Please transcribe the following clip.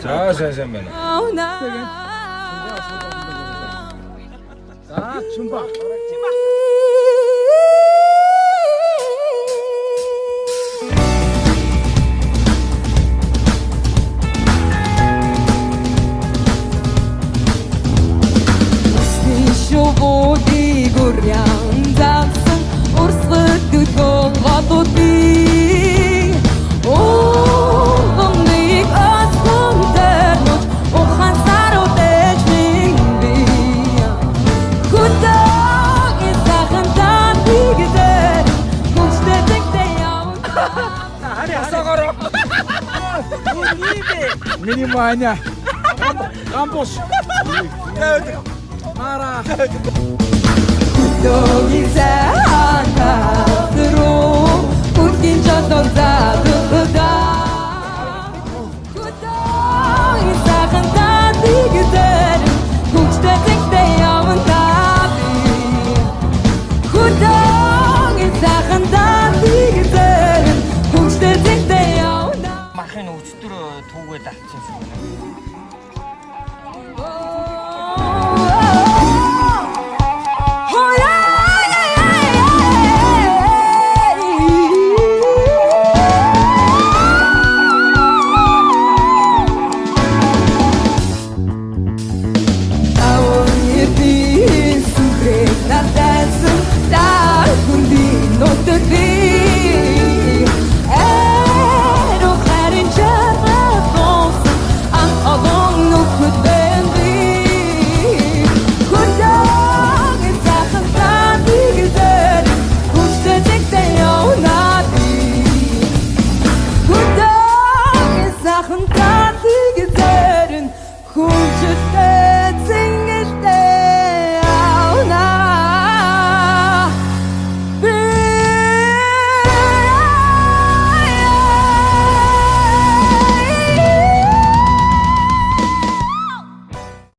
자, сайн байна. 자, 춤봐. شوقي قريان زعفن أرصد غضبي وضمنيك أصلا ترمج وخسر وتجمين بيا كنت إزاخن تعطي قدر كنت تتكتيا Внимание! Кампус! Мара! Кто нельзя, а на втором, путь не